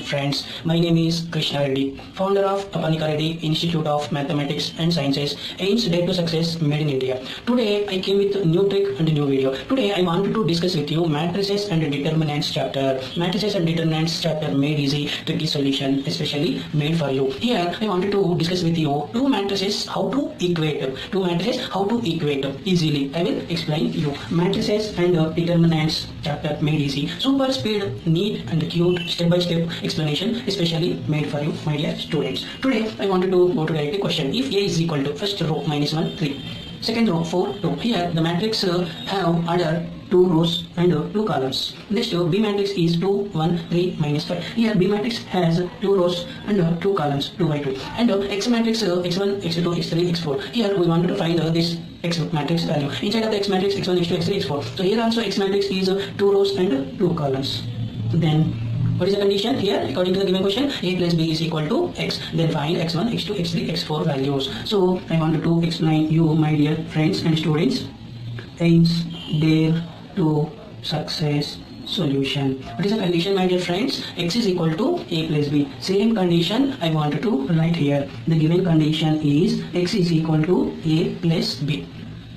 friends. My name is Krishna Reddy, founder of Apanika Reddy Institute of Mathematics and Sciences, aims Dare to Success made in India. Today I came with a new trick and a new video. Today I wanted to discuss with you matrices and determinants chapter. Matrices and determinants chapter made easy, tricky solution, especially made for you. Here I wanted to discuss with you two matrices how to equate. Two matrices how to equate easily. I will explain you. Matrices and determinants chapter made easy. Super speed, neat and cute step-by-step explanation especially made for you, my dear students. Today I wanted to go to direct question. If A is equal to first row minus 1, 3. Second row 4, 2. Here the matrix have order 2 rows and 2 columns. Next B matrix is 2, 1, 3, minus 5. Here B matrix has 2 rows and 2 columns, 2 by 2. And X matrix x1, x2, x3, x4. Here we wanted to find this X matrix value. Inside of the X matrix x1, x2, x3, x4. So here also X matrix is 2 rows and 2 columns. Then what is the condition here? According to the given question, A plus B is equal to X. Then find X1, X2, X3, X4 values. So I wanted to explain you, my dear friends and students, aims, dare to success solution. What is the condition, my dear friends? X is equal to A plus B. Same condition I wanted to write here. The given condition is X is equal to A plus B.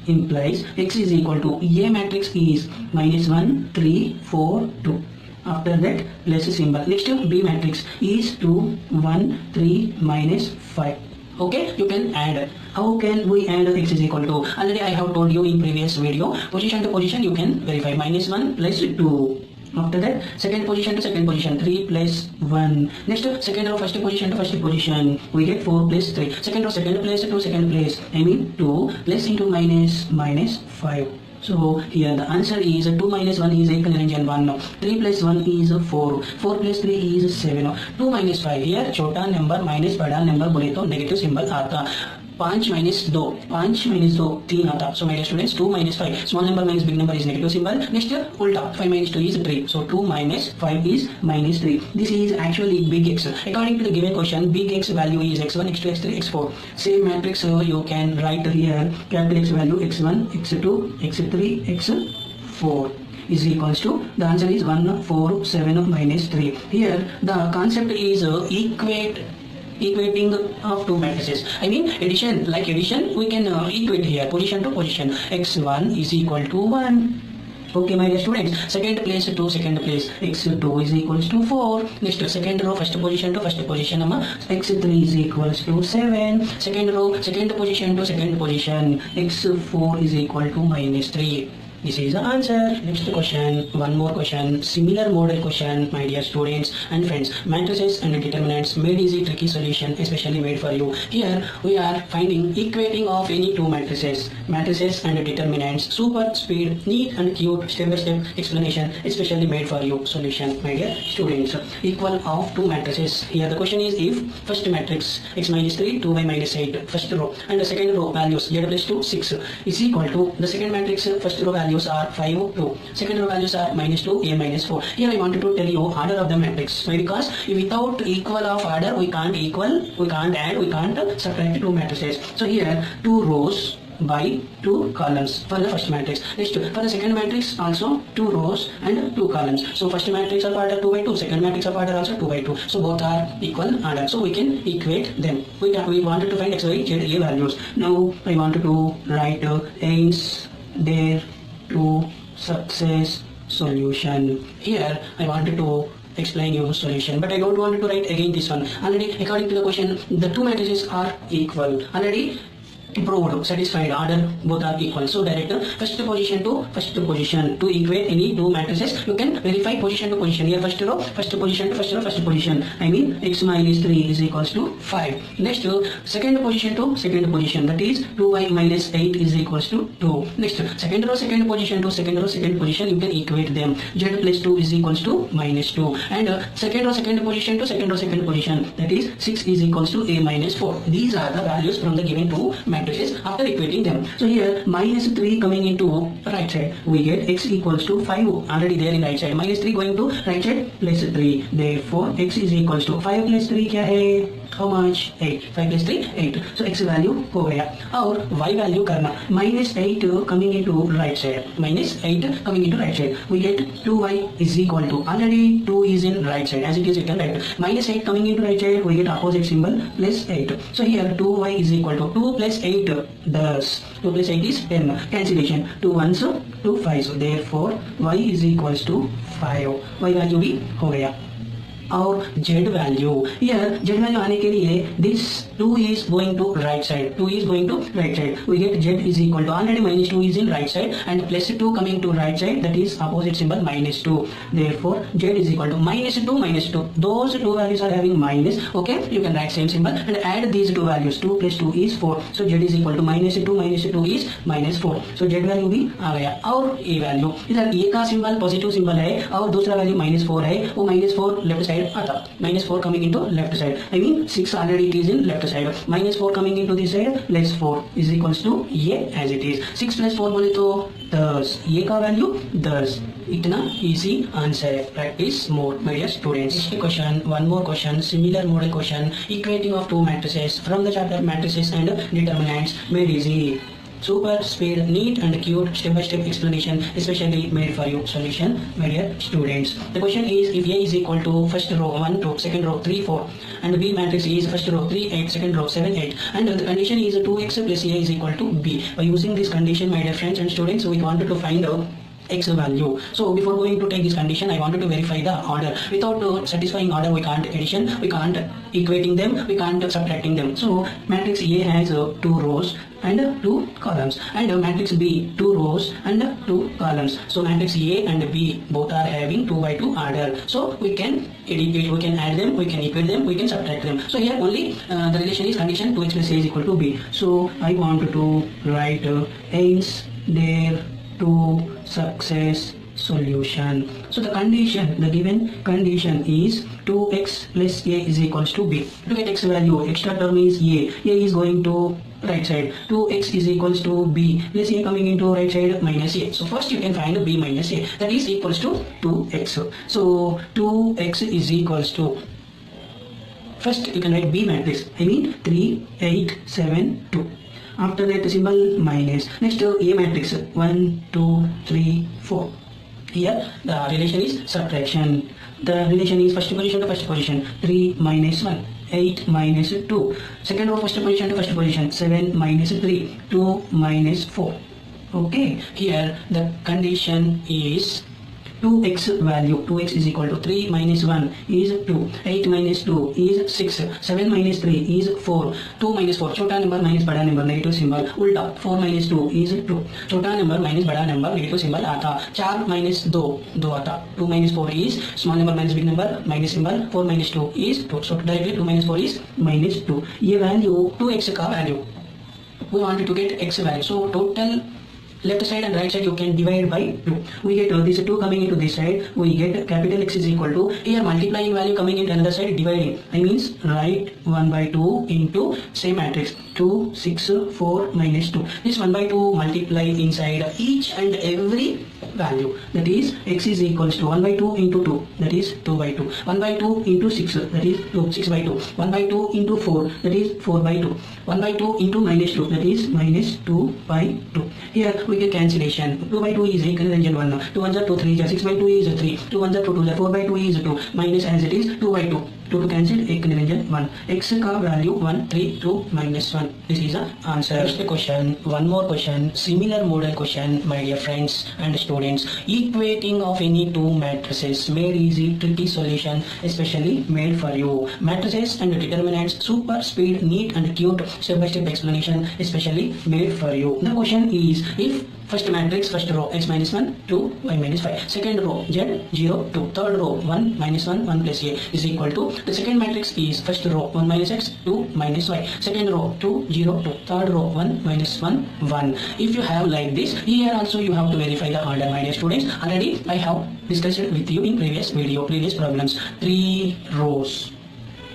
Implies X is equal to A matrix is minus 1, 3, 4, 2. After that plus symbol. Next B matrix is 2, 1, 3, minus 5. Okay, you can add. How can we add X is equal to? Already I have told you in previous video. Position to position you can verify. Minus 1 plus 2. After that second position to second position 3 plus 1. Next second row first position to first position we get 4 plus 3. Second row second place to second place. I mean 2 plus into minus 5. So here the answer is 2 minus 1 is 1. 3 plus 1 is 4. 4 plus 3 is 7. 2 minus 5 here छोटा number minus बड़ा number बोले तो negative symbol आता. 5 minus 2 3 आता. So my dear students, 2 minus 5 small number minus big number is negative symbol. Next ulta 5 minus 2 is 3. So 2 minus 5 is minus 3. This is actually big X. According to the given question, big X value is x1, x2, x3, x4. Same matrix you can write here capital X value x1, x2, x3, x4 is equals to, the answer is 1, 4, 7 minus 3. Here the concept is equating of two matrices. I mean addition, like addition we can equate here position to position. X1 is equal to 1. Okay, my dear students, second place to second place x2 is equals to 4. Next second row first position to first position x3 is equals to 7. Second row second position to second position x4 is equal to minus 3. This is the answer. Next question, one more question, similar model question, my dear students and friends. Matrices and determinants made easy, tricky solution especially made for you. Here we are finding equating of any two matrices. Matrices and determinants, super speed, neat and cute step-by-step explanation especially made for you. Solution, my dear students. Equal of two matrices. Here the question is if first matrix x minus 3, 2 by minus 8, first row, and the second row values z plus 2, 6 is equal to the second matrix first row values are 5, 2. Second row values are minus 2, a minus 4. Here I wanted to tell you order of the matrix. Why? Because without equal of order we can't add, we can't subtract two matrices. So here 2 rows by 2 columns for the first matrix. Next for the second matrix also 2 rows and 2 columns. So first matrix of order 2 by 2, second matrix of order also 2 by 2. So both are equal order. So we can equate them. We wanted to find x, y, z, a values. Now I wanted to write aims, dare to success solution. Here I wanted to explain your solution, but I don't want to write again this one. Already according to the question the two matrices are equal. Already proved, satisfied, order both are equal. So direct first position to first position. To equate any two matrices you can verify position to position. Here first row first position to first row first position. I mean x minus 3 is equals to 5. Next second position to second position, that is 2y minus 8 is equals to 2. Next second row second position to second row second position, you can equate them. Z plus 2 is equals to minus 2. And second row second position to second row second position, that is 6 is equals to a minus 4. These are the values from the given two matrices after equating them. So here minus 3 coming into right side, we get x equals to 5 already there in right side. Minus 3 going to right side plus 3. Therefore x is equals to 5 plus 3 क्या है how much 8, 5 plus 3 8, so x value हो गया और y value करना -8 coming into right side, -8 coming into right side, we get 2y is equal to, already 2 is in right side as it is written right, -8 coming into right side, we get opposite symbol plus 8, so here 2y is equal to 2 plus 8 thus 2 plus 8 is 10, cancellation 2 ones 2 5, so therefore y is equals to 5, y value भी हो गया और z value, here z value आने के लिए this 2 is going to right side, 2 is going to right side, we get z is equal to, already -2 is in right side and plus 2 coming to right side, that is opposite symbol -2, therefore z is equal to -2, those two values are having minus, okay, you can write same symbol and add these two values, 2 plus 2 is 4, so z is equal to -2 is -4, so z value भी आ गया और a value, इधर a का symbol positive symbol है और दूसरा value -4 है, वो -4 लेफ्ट साइड आता, -4 coming into left side, I mean 6 already it is in left side, -4 coming into this side plus 4 is equals to ये as it is, 6 plus 4 बोले तो 10, ये का वैल्यू 10, इतना easy answer है, practice more my dear students. Question, one more question, similar model question, equating of two matrices from the chapter matrices and determinants made easy. Super speed, neat and cute step-by-step explanation especially made for you. Solution, my dear students. The question is, if A is equal to first row 1 2, second row 3 4 and B matrix is first row 3 8, second row 7 8 and the condition is 2x plus A is equal to B. By using this condition, my dear friends and students, we wanted to find out x value. So before going to take this condition, I wanted to verify the order. Without satisfying order, we can't addition, we can't equating them, we can't subtracting them. So matrix A has 2 rows and 2 columns and matrix B 2 rows and 2 columns. So matrix A and B both are having 2 by 2 order. So we can edit it, we can add them, we can equate them, we can subtract them. So here only the relation is condition 2x plus A is equal to B. So I want to write hence there to success solution. So the condition, the given condition is 2x plus A is equals to B. To get x value, extra term is A is going to right side, 2x is equals to B plus A coming into right side minus A. So first you can find B minus A, that is equals to 2x. So 2x is equals to, first you can write B matrix, I mean 3 8 7 2. After that symbol minus. Next A matrix 1 2 3 4. Here the relation is subtraction. The relation is first position to first position, 3 minus 1, 8 minus 2. Second row first position to first position, 7 minus 3, 2 minus 4. Okay, here the condition is 2x value, 2x is equal to 3 minus 1 is 2, 8 minus 2 is 6, 7 minus 3 is 4, 2 minus 4, छोटा number minus बड़ा number negative symbol उल्टा, 4 minus 2 is 2, छोटा number minus बड़ा number negative symbol आता, 4 minus 2 2 आता, 2 minus 4 is small number minus big number minus symbol, 4 minus 2 is 2, so directly 2 minus 4 is minus 2. ये value 2x का value, we wanted to get x value, so total left side and right side you can divide by 2. We get this 2 coming into this side, we get capital X is equal to, here multiplying value coming into another side, dividing, I means write 1 by 2 into same matrix, 2 6 4 minus 2. This 1 by 2 multiply inside each and every value, that is x is equals to 1 by 2 into 2, that is 2 by 2, 1 by 2 into 6, that is 6 by 2, 1 by 2 into 4, that is 4 by 2, 1 by 2 into minus 2, that is minus 2 by 2. Here we get cancellation, 2 by 2 is equivalent 1, 2 1 2 3, 6 by 2 is 3, 2 1 2 2, 4 by 2 is 2, minus as it is 2 by 2, 2 to cancel, equivalent 1, x का value 1 3 2 minus 1. This is the answer. Next question, one more question, similar model question, my dear friends and students. Equating of any two matrices made easy, tricky solution especially made for you. Matrices and determinants, super speed, neat and cute step-by-step explanation especially made for you. The question is, if first matrix, first row x minus 1 2 y minus 5, second row z 0 2, third row 1 minus 1 1 plus a is equal to, the second matrix is first row 1 minus x 2 minus y, second row 2 0 2, third row 1 minus 1 1. If you have like this, here also you have to verify the order, my dear students. Already I have discussed with you in previous video, previous problems, 3 rows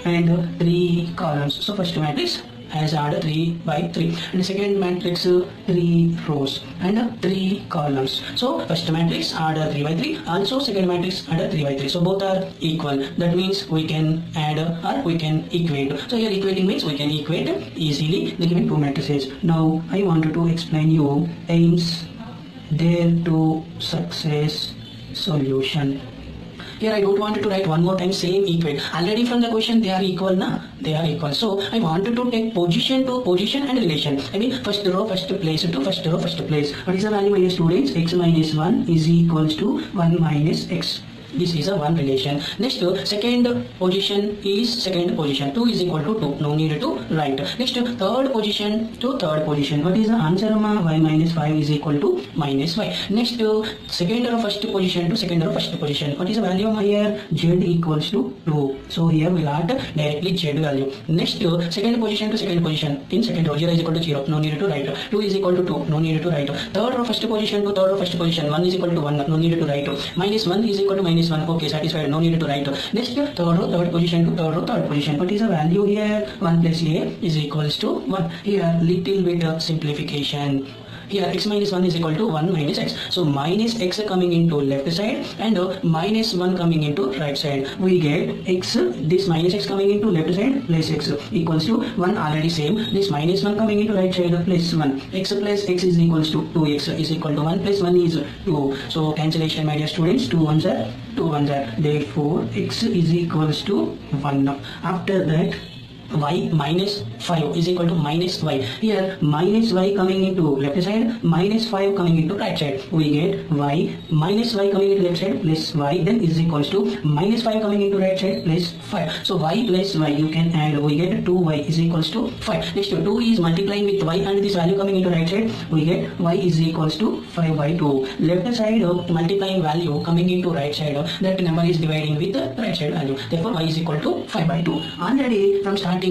and 3 columns. So first matrix has add 3 by 3, and second matrix 3 rows and 3 columns. So first matrix add 3 by 3, also second matrix add 3 by 3. So both are equal. That means we can add or we can equate. So here equating means we can equate easily the given two matrices. Now I wanted to explain you aims dare to success solution. Here I don't want to write one more time same equate. Already from the question they are equal na? They are equal. So I wanted to take position to position and relation. I mean first row first place to first row first place. What is the value, my dear students? X minus 1 is equals to 1 minus x. This is a one relation. Next, second position is second position. 2 is equal to 2. No need to write. Next, third position to third position. What is the answer, ma? Y minus 5 is equal to minus y. Next, second row first position to second row first position. What is the value, ma? Here z equals to 2. So here we got directly z value. Next, second position to second position. In second row, 0 is equal to 0. No need to write. 2 is equal to 2. No need to write. Third row first position to third row first position. 1 is equal to 1. No need to write. Minus 1 is equal to minus 1. Okay, satisfied. No need to write. Next, third row third position to third row third position. What is the value here? 1 plus a is equals to 1. Here little bit of simplification. Here x minus 1 is equal to 1 minus x. So minus x coming into left side and minus 1 coming into right side. We get x, this minus x coming into left side plus x equals to 1 already same. This minus 1 coming into right side plus 1. X plus x is equals to 2x is equal to 1 plus 1 is 2. So cancellation, my dear students. 2 ones are 2 ones are. Therefore x is equals to 1. After that y minus 5 is equal to minus y. Here minus y coming into left side, minus 5 coming into right side. We get y minus y coming into left side plus y, then is equals to minus 5 coming into right side plus 5. So y plus y you can add, we get 2y is equals to 5. Next 2 is multiplying with y and this value coming into right side. We get y is equals to 5 by 2. Left side multiplying value coming into right side, that number is dividing with the right side value. Therefore y is equal to 5 by 2. Already from starting,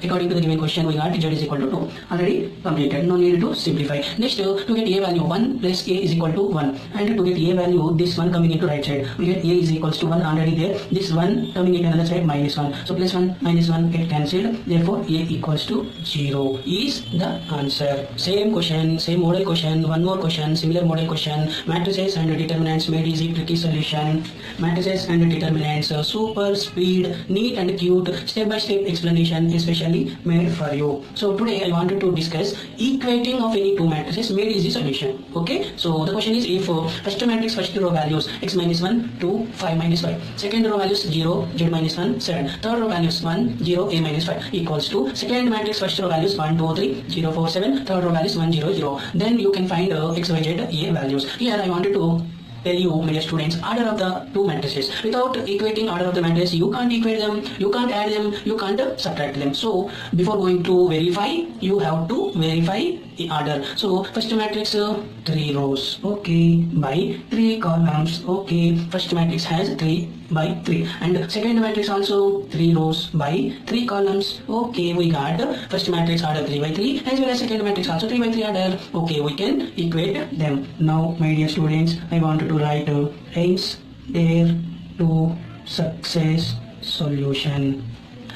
according to the given question, we got z is equal to 2. Already completed. No need to simplify. Next, to get a value, 1 plus a is equal to 1. And to get a value, this 1 coming into right side, we get a is equals to 1 already there. This 1 coming into another side, minus 1. So plus 1 minus 1 get cancelled. Therefore, a equals to 0 is the answer. Same question, same model question, one more question, similar model question. Matrices and determinants made easy, tricky solution. Matrices and determinants, super speed, neat and cute, step-by-step explanation, especially made for you. So today I wanted to discuss equating of any two matrices made easy solution. Okay, so the question is, if first matrix first row values x minus 1 2 5 minus 5, second row values 0 z minus 1 7, third row values 1 0 a minus 5 equals to second matrix first row values 1 2 3 0 4 7, third row values 1 0 0, then you can find x y z a values. Here I wanted to tell you, my students, order of the two matrices. Without equating order of the matrices, you can't equate them, you can't add them, you can't subtract them. So before going to verify, you have to verify the order. So first matrix 3 rows, okay, by 3 columns, okay. First matrix has 3 by 3, and second matrix also 3 rows by 3 columns, okay. We got first matrix order 3 by 3 as well as second matrix also 3 by 3 order, okay. We can equate them. Now my dear students, I want to write aims dare to success solution.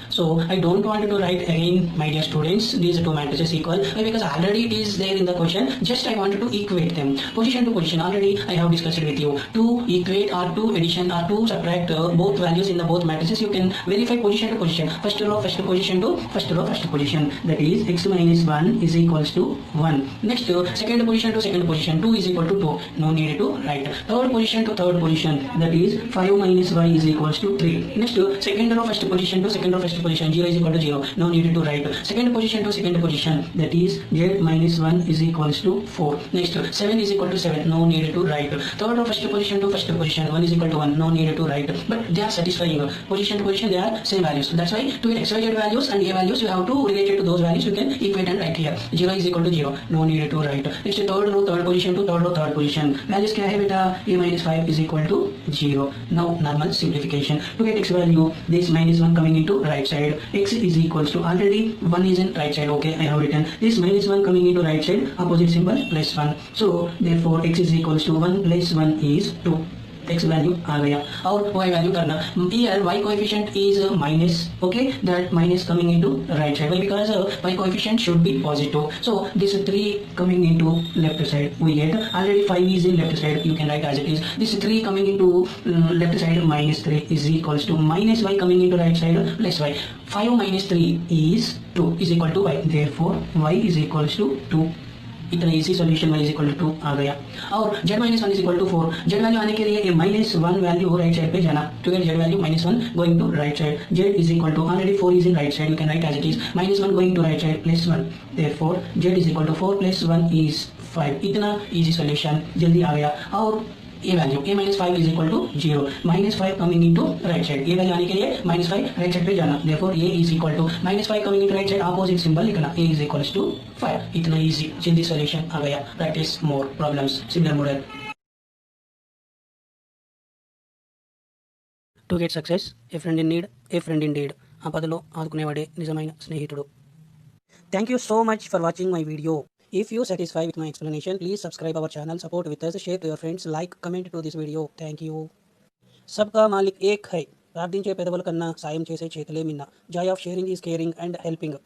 So I don't want to write again, my dear students, these two matrices equal, because already it is there in the question. Just I wanted to equate them position to position. Already I have discussed it with you. To equate or to addition or to subtract both values in the both matrices, you can verify position to position. First row first position to first row first position, that is x minus 1 is equals to 1. Next, second position to second position, 2 is equal to 2. No need to write. Third position to third position, that is 5 minus y is equals to 3. Next, second row first position to second row first position, 0 is equal to 0. No need to write. Second position to second position, that is z minus 1 is equals to 4. Next, 7 is equal to 7. No need to write. Third row first position to first position, 1 is equal to 1. No need to write. But they are satisfying. Position to position, they are same values. That's why to get x, y, z values and a values, you have to relate it to those values. You can equate and write here. 0 is equal to 0. No need to write. Next, third row third position to third row third position. Values क्या है बेटा? a minus 5 is equal to 0. Now normal simplification. To get x value, this minus 1 coming into right side, x is equals to, already 1 is in right side, okay, I have written this minus 1 coming into right side, opposite symbol plus 1. So therefore x is equals to 1 plus 1 is 2. x value आ गया और y value करना. Here y coefficient is minus. Okay, that minus coming into right side. Why? Because y coefficient should be positive. So this 3 coming into left side. We get already 5 is in left side. You can write as it is. This 3 coming into left side minus 3 is equals to minus y coming into right side plus y. 5 minus 3 is 2 is equal to y. Therefore y is equals to 2. इतना easy solution y is equal to 2 आ गया. और z minus one is equal to 4. z value आने के लिए ये minus one value right side पे जाना. To get z value minus one going to right side. z is equal to already 4 is in right side. You can write as it is minus one going to right side plus 1. Therefore z is equal to 4 plus 1 is 5. इतना easy solution जल्दी आ गया. और ये value a minus five is equal to 0. Minus 5 coming into right side. ये value आने के लिए माइनस 5 राइट साइड पे जाना. Therefore a is equal to minus 5 coming into right side opposite symbol लिखना. a is equals to 5. इतना easy जल्दी solution आ गया. Practice more problems similar model. To get success a friend in need a friend indeed. ఆపదలో ఆదుకునేవాడే నిజమైన స్నేహితుడు. Thank you so much for watching my video. If you satisfied with my explanation, please subscribe our channel, support with us, share to your friends, like, comment to this video. Thank you. सबका मालिक एक है. ప్రార్థించే పెదవుల కన్నా సాయం చేసే చేతులే మిన్న. Joy of sharing is caring and helping.